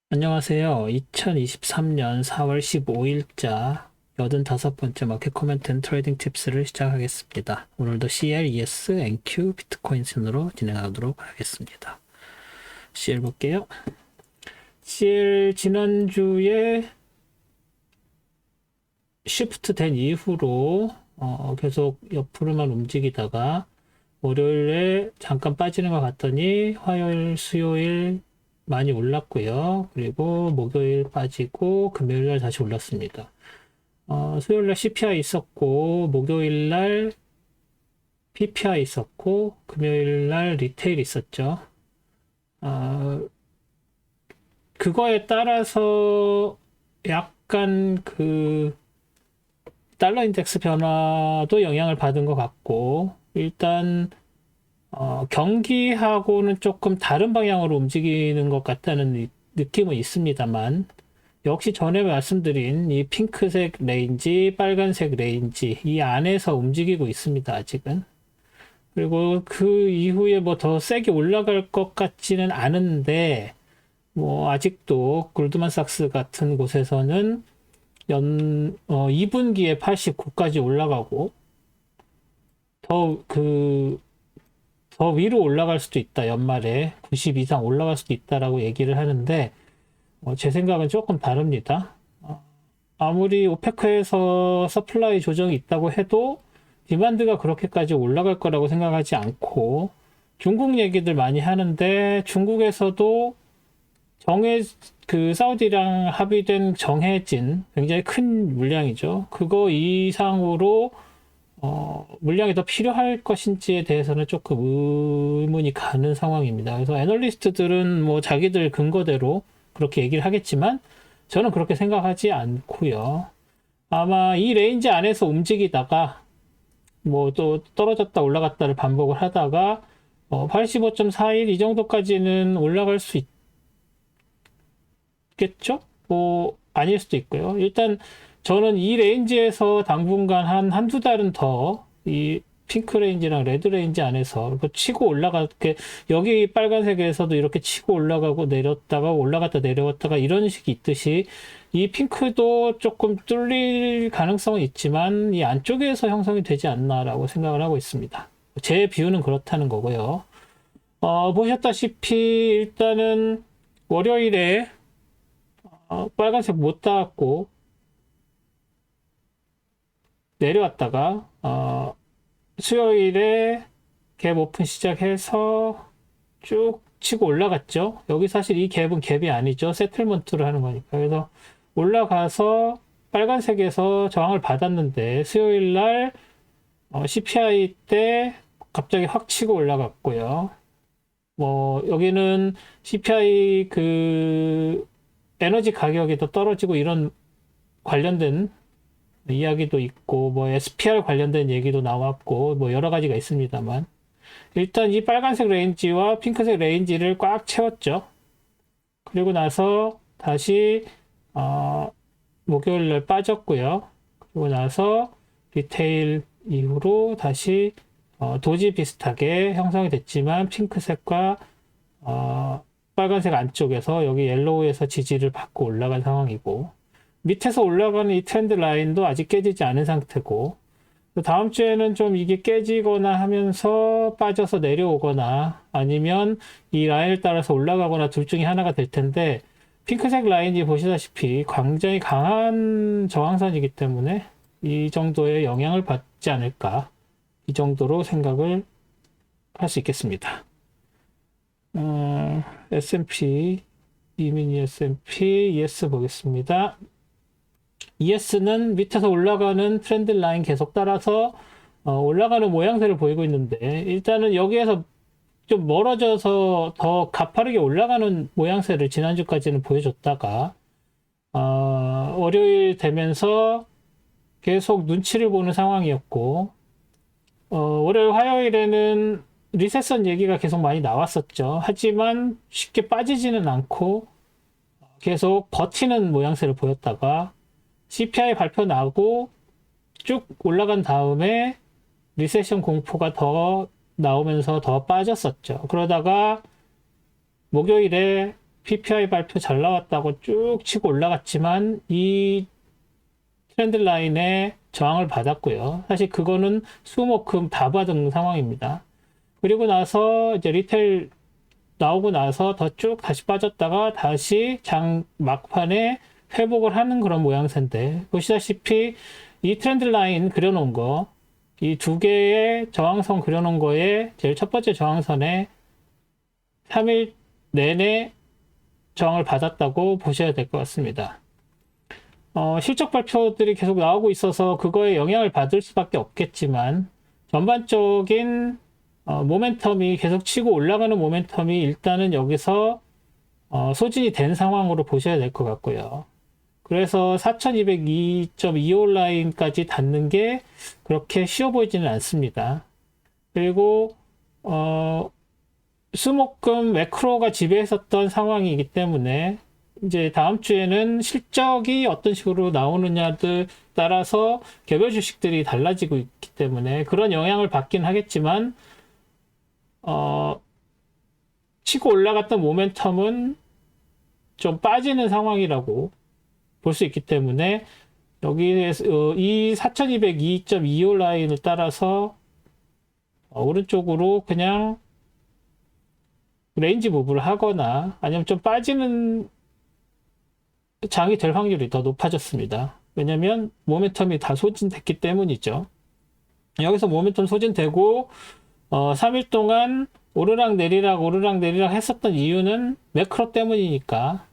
안녕하세요. 2023년 4월 15일자 85번째 마켓 코멘트 앤 트레이딩 팁스를 시작하겠습니다. 오늘도 CL, ES, NQ, 비트코인 순으로 진행하도록 하겠습니다. CL 볼게요. CL 지난주에 쉬프트 된 이후로 계속 옆으로만 움직이다가 월요일에 잠깐 빠지는 것 같더니 화요일, 수요일 많이 올랐고요. 그리고 목요일 빠지고 금요일날 다시 올랐습니다. 수요일날 CPI 있었고 목요일날 PPI 있었고 금요일날 리테일 있었죠. 그거에 따라서 약간 그 달러 인덱스 변화도 영향을 받은 것 같고 일단 경기하고는 조금 다른 방향으로 움직이는 것 같다는 느낌은 있습니다만, 역시 전에 말씀드린 이 핑크색 레인지, 빨간색 레인지, 이 안에서 움직이고 있습니다, 아직은. 그리고 그 이후에 뭐 더 세게 올라갈 것 같지는 않은데, 뭐, 아직도 골드만삭스 같은 곳에서는 2분기에 89까지 올라가고, 더 더 위로 올라갈 수도 있다. 연말에 90 이상 올라갈 수도 있다라고 얘기를 하는데 제 생각은 조금 다릅니다. 아무리 오페크에서 서플라이 조정이 있다고 해도 디만드가 그렇게까지 올라갈 거라고 생각하지 않고 중국 얘기들 많이 하는데 중국에서도 사우디랑 합의된 정해진 굉장히 큰 물량이죠. 그거 이상으로 물량이 더 필요할 것인지에 대해서는 조금 의문이 가는 상황입니다. 그래서 애널리스트들은 뭐 자기들 근거대로 그렇게 얘기를 하겠지만 저는 그렇게 생각하지 않고요. 아마 이 레인지 안에서 움직이다가 뭐 또 떨어졌다 올라갔다를 반복을 하다가 85.41 이 정도까지는 올라갈 수 있겠죠? 뭐 아닐 수도 있고요. 일단 저는 이 레인지에서 당분간 한두 달은 더 이 핑크 레인지랑 레드 레인지 안에서 치고 올라가게 여기 빨간색에서도 이렇게 치고 올라가고 내렸다가 올라갔다 내려왔다가 이런 식이 있듯이 이 핑크도 조금 뚫릴 가능성은 있지만 이 안쪽에서 형성이 되지 않나라고 생각을 하고 있습니다. 제 비유는 그렇다는 거고요. 보셨다시피 일단은 월요일에 빨간색 못 닿았고 내려왔다가 수요일에 갭 오픈 시작해서 쭉 치고 올라갔죠. 여기 사실 이 갭은 갭이 아니죠. 세틀먼트를 하는 거니까. 그래서 올라가서 빨간색에서 저항을 받았는데 수요일 날 CPI 때 갑자기 확 치고 올라갔고요. 뭐 여기는 CPI 그 에너지 가격이 더 떨어지고 이런 관련된 이야기도 있고 뭐 SPR 관련된 얘기도 나왔고 뭐 여러 가지가 있습니다만 일단 이 빨간색 레인지와 핑크색 레인지를 꽉 채웠죠. 그리고 나서 다시 목요일 날 빠졌고요. 그리고 나서 리테일 이후로 다시 도지 비슷하게 형성이 됐지만 핑크색과 빨간색 안쪽에서 여기 옐로우에서 지지를 받고 올라간 상황이고 밑에서 올라가는 이 트렌드 라인도 아직 깨지지 않은 상태고 다음 주에는 좀 이게 깨지거나 하면서 빠져서 내려오거나 아니면 이 라인을 따라서 올라가거나 둘 중에 하나가 될 텐데 핑크색 라인이 보시다시피 굉장히 강한 저항선이기 때문에 이 정도의 영향을 받지 않을까 이 정도로 생각을 할 수 있겠습니다. S&P 이미니 S&P ES 보겠습니다. ES는 밑에서 올라가는 트렌드 라인 계속 따라서 올라가는 모양새를 보이고 있는데 일단은 여기에서 좀 멀어져서 더 가파르게 올라가는 모양새를 지난주까지는 보여줬다가 월요일 되면서 계속 눈치를 보는 상황이었고 월요일 화요일에는 리세션 얘기가 계속 많이 나왔었죠. 하지만 쉽게 빠지지는 않고 계속 버티는 모양새를 보였다가 CPI 발표 나고 쭉 올라간 다음에 리세션 공포가 더 나오면서 더 빠졌었죠. 그러다가 목요일에 PPI 발표 잘 나왔다고 쭉 치고 올라갔지만 이 트렌드 라인에 저항을 받았고요. 사실 그거는 수목금 다 받은 상황입니다. 그리고 나서 이제 리테일 나오고 나서 더 쭉 다시 빠졌다가 다시 장 막판에 회복을 하는 그런 모양새인데, 보시다시피 이 트렌드 라인 그려놓은 거, 이 두 개의 저항선 그려놓은 거에 제일 첫 번째 저항선에 3일 내내 저항을 받았다고 보셔야 될 것 같습니다. 실적 발표들이 계속 나오고 있어서 그거에 영향을 받을 수밖에 없겠지만, 전반적인 모멘텀이 계속 치고 올라가는 모멘텀이 일단은 여기서 소진이 된 상황으로 보셔야 될 것 같고요. 그래서 4202.25 라인까지 닿는 게 그렇게 쉬워 보이지는 않습니다. 그리고 수목금 매크로가 지배했었던 상황이기 때문에 이제 다음 주에는 실적이 어떤 식으로 나오느냐에 따라서 개별 주식들이 달라지고 있기 때문에 그런 영향을 받긴 하겠지만, 치고 올라갔던 모멘텀은 좀 빠지는 상황이라고 볼 수 있기 때문에, 여기에서 이 4202.25 라인을 따라서 오른쪽으로 그냥 레인지 무브를 하거나 아니면 좀 빠지는 장이 될 확률이 더 높아졌습니다. 왜냐면 모멘텀이 다 소진됐기 때문이죠. 여기서 모멘텀 소진되고 3일 동안 오르락 내리락 했었던 이유는 매크로 때문이니까,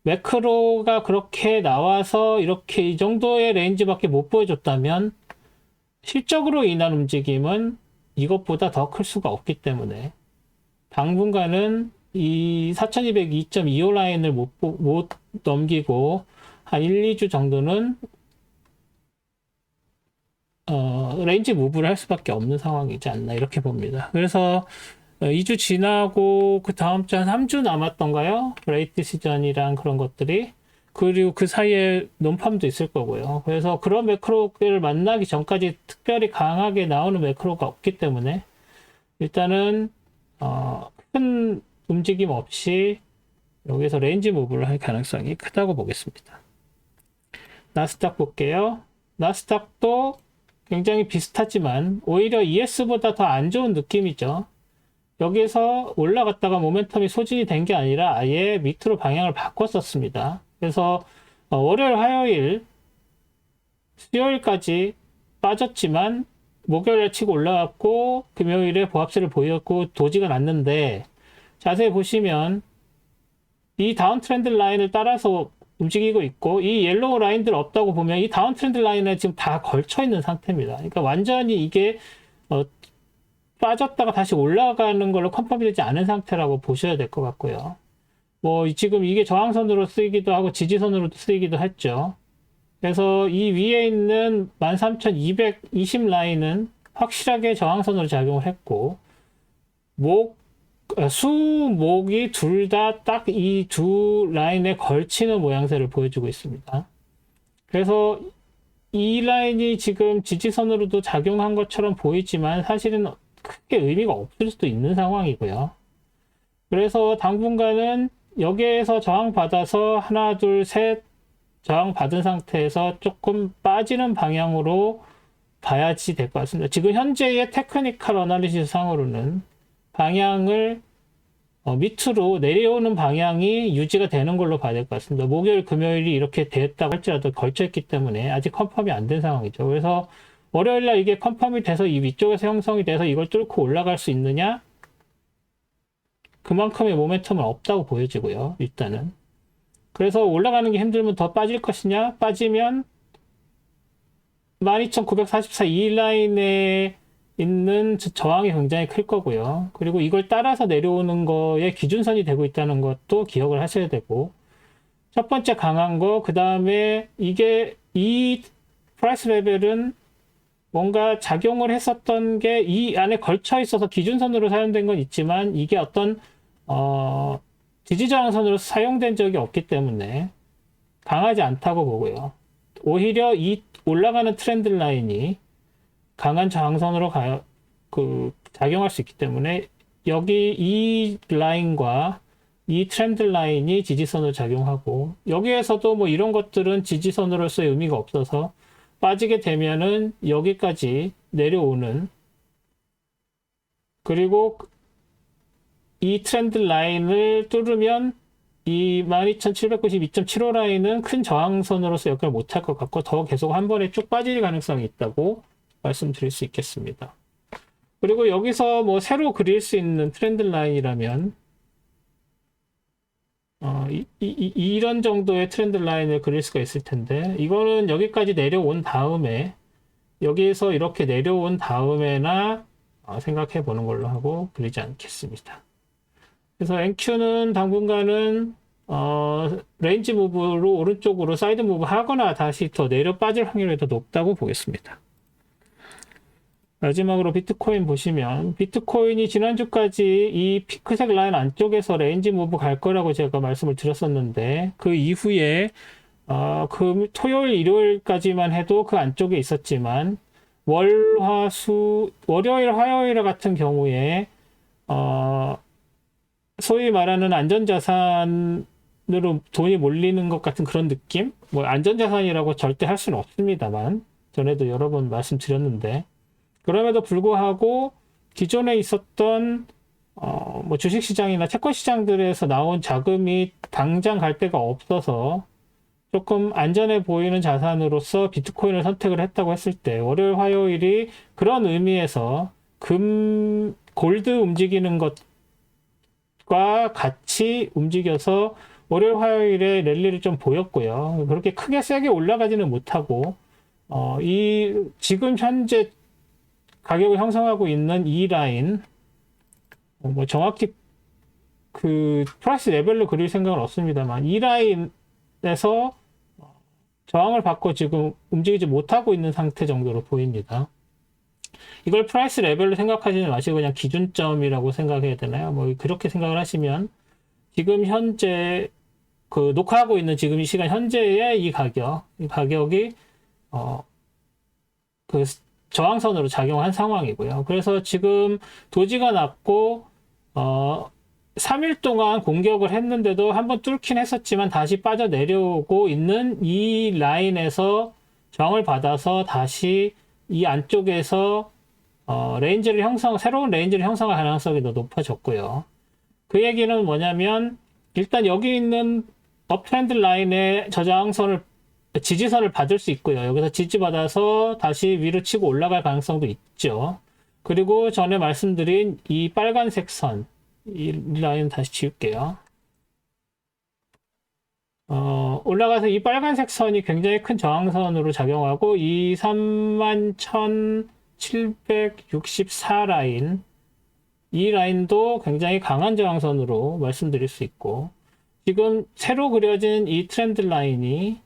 매크로가 그렇게 나와서 이렇게 이 정도의 레인지밖에 못 보여줬다면 실적으로 인한 움직임은 이것보다 더 클 수가 없기 때문에 당분간은 이 4202.25 라인을 못 넘기고 한 1, 2주 정도는 레인지 무브를 할 수밖에 없는 상황이지 않나 이렇게 봅니다. 그래서 2주 지나고 그 다음 주 한 3주 남았던가요? 레이트 시전이랑 그런 것들이. 그리고 그 사이에 논팜도 있을 거고요. 그래서 그런 매크로를 만나기 전까지 특별히 강하게 나오는 매크로가 없기 때문에 일단은 큰 움직임 없이 여기서 레인지 무브를 할 가능성이 크다고 보겠습니다. 나스닥 볼게요. 나스닥도 굉장히 비슷하지만 오히려 ES보다 더 안 좋은 느낌이죠. 여기서 올라갔다가 모멘텀이 소진이 된 게 아니라 아예 밑으로 방향을 바꿨었습니다. 그래서 월요일, 화요일, 수요일까지 빠졌지만 목요일에 치고 올라갔고 금요일에 보합세를 보였고 도지가 났는데, 자세히 보시면 이 다운 트렌드 라인을 따라서 움직이고 있고 이 옐로우 라인들 없다고 보면 이 다운 트렌드 라인에 지금 다 걸쳐 있는 상태입니다. 그러니까 완전히 이게 빠졌다가 다시 올라가는 걸로 컨펌이 되지 않은 상태라고 보셔야 될 것 같고요. 뭐 지금 이게 저항선으로 쓰이기도 하고 지지선으로 쓰이기도 했죠. 그래서 이 위에 있는 13,220 라인은 확실하게 저항선으로 작용을 했고, 수, 목이 둘 다 딱 이 두 라인에 걸치는 모양새를 보여주고 있습니다. 그래서 이 라인이 지금 지지선으로도 작용한 것처럼 보이지만 사실은 크게 의미가 없을 수도 있는 상황이고요. 그래서 당분간은 여기에서 저항받아서 하나, 둘, 셋 저항받은 상태에서 조금 빠지는 방향으로 봐야지 될 것 같습니다. 지금 현재의 테크니컬 어나리시스 상으로는 방향을 밑으로 내려오는 방향이 유지가 되는 걸로 봐야 될 것 같습니다. 목요일, 금요일이 이렇게 됐다고 할지라도 걸쳐있기 때문에 아직 컨펌이 안 된 상황이죠. 그래서 월요일날 이게 컨펌이 돼서 이 위쪽에서 형성이 돼서 이걸 뚫고 올라갈 수 있느냐? 그만큼의 모멘텀은 없다고 보여지고요. 일단은. 그래서 올라가는 게 힘들면 더 빠질 것이냐? 빠지면 12,944 이 라인에 있는 저항이 굉장히 클 거고요. 그리고 이걸 따라서 내려오는 거에 기준선이 되고 있다는 것도 기억을 하셔야 되고, 첫 번째 강한 거, 그 다음에 이게 이 프라이스 레벨은 뭔가 작용을 했었던 게 이 안에 걸쳐 있어서 기준선으로 사용된 건 있지만 이게 어떤 지지저항선으로 사용된 적이 없기 때문에 강하지 않다고 보고요. 오히려 이 올라가는 트렌드 라인이 강한 저항선으로 작용할 수 있기 때문에 여기 이 라인과 이 트렌드 라인이 지지선으로 작용하고, 여기에서도 뭐 이런 것들은 지지선으로서의 의미가 없어서 빠지게 되면은 여기까지 내려오는, 그리고 이 트렌드 라인을 뚫으면 이 12,792.75 라인은 큰 저항선으로서 역할을 못할 것 같고 더 계속 한 번에 쭉 빠질 가능성이 있다고 말씀드릴 수 있겠습니다. 그리고 여기서 뭐 새로 그릴 수 있는 트렌드 라인이라면 이런 정도의 트렌드 라인을 그릴 수가 있을 텐데, 이거는 여기까지 내려온 다음에, 여기에서 이렇게 내려온 다음에나 생각해 보는 걸로 하고 그리지 않겠습니다. 그래서 NQ는 당분간은 레인지 무브로 오른쪽으로 사이드 무브 하거나 다시 더 내려 빠질 확률이 더 높다고 보겠습니다. 마지막으로 비트코인 보시면, 비트코인이 지난주까지 이 핑크색 라인 안쪽에서 레인지 무브 갈 거라고 제가 말씀을 드렸었는데, 그 이후에 토요일, 일요일까지만 해도 그 안쪽에 있었지만, 월요일, 화요일 같은 경우에 소위 말하는 안전자산으로 돈이 몰리는 것 같은 그런 느낌? 뭐 안전자산이라고 절대 할 수는 없습니다만, 전에도 여러 번 말씀드렸는데, 그럼에도 불구하고 기존에 있었던 뭐 주식시장이나 채권시장들에서 나온 자금이 당장 갈 데가 없어서 조금 안전해 보이는 자산으로서 비트코인을 선택을 했다고 했을 때, 월요일, 화요일이 그런 의미에서 골드 움직이는 것과 같이 움직여서 월요일, 화요일에 랠리를 좀 보였고요. 그렇게 크게 세게 올라가지는 못하고 지금 현재 가격을 형성하고 있는 이 라인, 뭐 정확히 그 프라이스 레벨로 그릴 생각은 없습니다만, 이 라인에서 저항을 받고 지금 움직이지 못하고 있는 상태 정도로 보입니다. 이걸 프라이스 레벨로 생각하시지 마시고 그냥 기준점이라고 생각해야 되나요? 뭐 그렇게 생각을 하시면, 지금 현재 그 녹화하고 있는 지금 이 시간 현재의 이 가격이 그 저항선으로 작용한 상황이고요. 그래서 지금 도지가 났고 3일 동안 공격을 했는데도 한번 뚫긴 했었지만 다시 빠져 내려오고 있는 이 라인에서 저항을 받아서 다시 이 안쪽에서 새로운 레인지를 형성할 가능성이 더 높아졌고요. 그 얘기는 뭐냐면, 일단 여기 있는 업트렌드 라인의 지지선을 받을 수 있고요. 여기서 지지받아서 다시 위로 치고 올라갈 가능성도 있죠. 그리고 전에 말씀드린 이 빨간색 선, 이 라인 다시 지울게요. 올라가서 이 빨간색 선이 굉장히 큰 저항선으로 작용하고, 이 31,764 라인, 이 라인도 굉장히 강한 저항선으로 말씀드릴 수 있고, 지금 새로 그려진 이 트렌드 라인이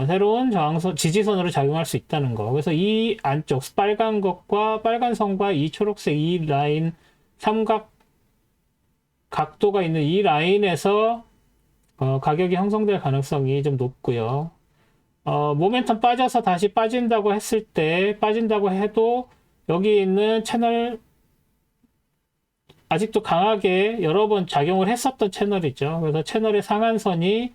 새로운 지지선으로 작용할 수 있다는 거. 그래서 이 안쪽 빨간 선과 이 초록색 이 라인 삼각 각도가 있는 이 라인에서 가격이 형성될 가능성이 좀 높고요. 모멘텀 빠져서 다시 빠진다고 해도 여기 있는 채널, 아직도 강하게 여러 번 작용을 했었던 채널이죠. 그래서 채널의 상한선이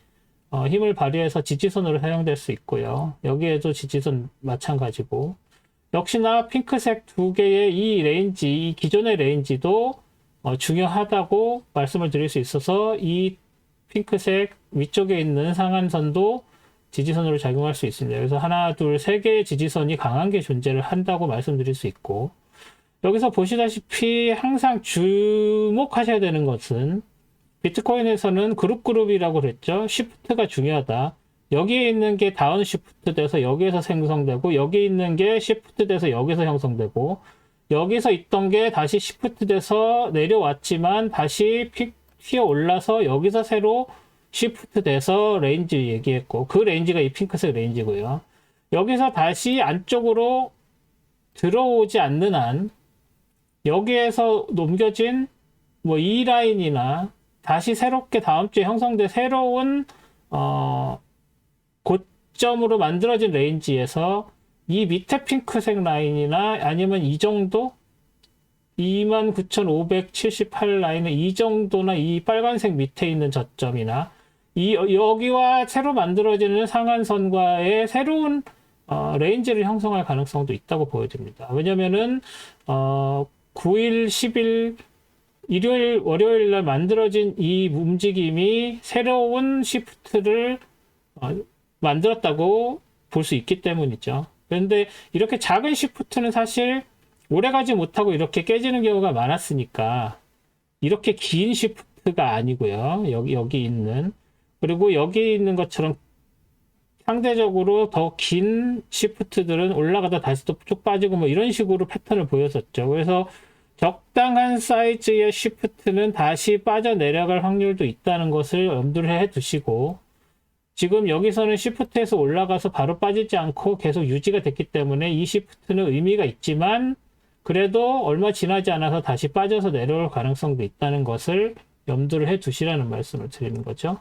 힘을 발휘해서 지지선으로 사용될 수 있고요. 여기에도 지지선 마찬가지고, 역시나 핑크색 두 개의 이 기존의 레인지도 중요하다고 말씀을 드릴 수 있어서, 이 핑크색 위쪽에 있는 상한선도 지지선으로 작용할 수 있습니다. 그래서 하나, 둘, 세 개의 지지선이 강한 게 존재를 한다고 말씀드릴 수 있고, 여기서 보시다시피 항상 주목하셔야 되는 것은, 비트코인에서는 그룹이라고 그랬죠. 시프트가 중요하다. 여기에 있는 게 다운 시프트 돼서 여기에서 생성되고, 여기 있는 게 시프트 돼서 여기서 형성되고, 여기서 있던 게 다시 시프트 돼서 내려왔지만 다시 튀어 올라서 여기서 새로 시프트 돼서 레인지 얘기했고, 그 레인지가 이 핑크색 레인지고요. 여기서 다시 안쪽으로 들어오지 않는 한, 여기에서 넘겨진 뭐 이 라인이나 다시 새롭게 다음 주에 형성된 새로운 고점으로 만들어진 레인지에서 이 밑에 핑크색 라인이나 아니면 이 정도 29,578 라인의 이 정도나 이 빨간색 밑에 있는 저점이나 여기와 새로 만들어지는 상한선과의 새로운 레인지를 형성할 가능성도 있다고 보여집니다. 왜냐면은 9일, 10일, 일요일, 월요일 날 만들어진 이 움직임이 새로운 시프트를 만들었다고 볼 수 있기 때문이죠. 그런데 이렇게 작은 시프트는 사실 오래가지 못하고 이렇게 깨지는 경우가 많았으니까 이렇게 긴 시프트가 아니고요. 여기 있는, 그리고 여기 있는 것처럼 상대적으로 더 긴 시프트들은 올라가다 다시 또 쭉 빠지고 뭐 이런 식으로 패턴을 보였었죠. 그래서 적당한 사이즈의 시프트는 다시 빠져 내려갈 확률도 있다는 것을 염두를 해 두시고, 지금 여기서는 시프트에서 올라가서 바로 빠지지 않고 계속 유지가 됐기 때문에 이 시프트는 의미가 있지만 그래도 얼마 지나지 않아서 다시 빠져서 내려올 가능성도 있다는 것을 염두를 해 두시라는 말씀을 드리는 거죠.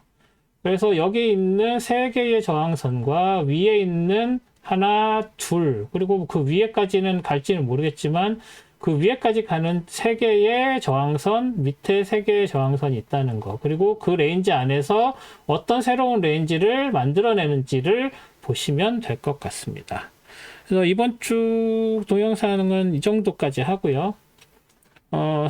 그래서 여기 있는 세 개의 저항선과 위에 있는 하나, 둘, 그리고 그 위에까지는 갈지는 모르겠지만 그 위에까지 가는 세 개의 저항선, 밑에 세 개의 저항선이 있다는 거, 그리고 그 레인지 안에서 어떤 새로운 레인지를 만들어내는지를 보시면 될 것 같습니다. 그래서 이번 주 동영상은 이 정도까지 하고요.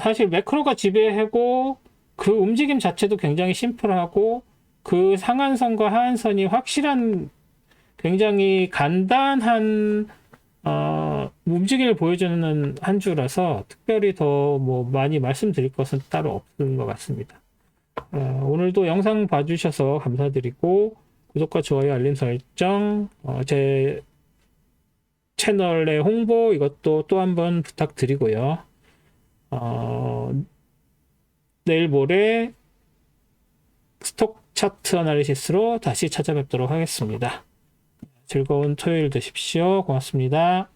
사실 매크로가 지배하고 그 움직임 자체도 굉장히 심플하고 그 상한선과 하한선이 확실한, 굉장히 간단한 움직임을 보여주는 한 주라서 특별히 더 뭐 많이 말씀드릴 것은 따로 없는 것 같습니다. 오늘도 영상 봐주셔서 감사드리고 구독과 좋아요, 알림 설정, 제 채널의 홍보 이것도 또 한번 부탁드리고요. 내일 모레 스톡 차트 어나리시스로 다시 찾아뵙도록 하겠습니다. 즐거운 토요일 되십시오. 고맙습니다.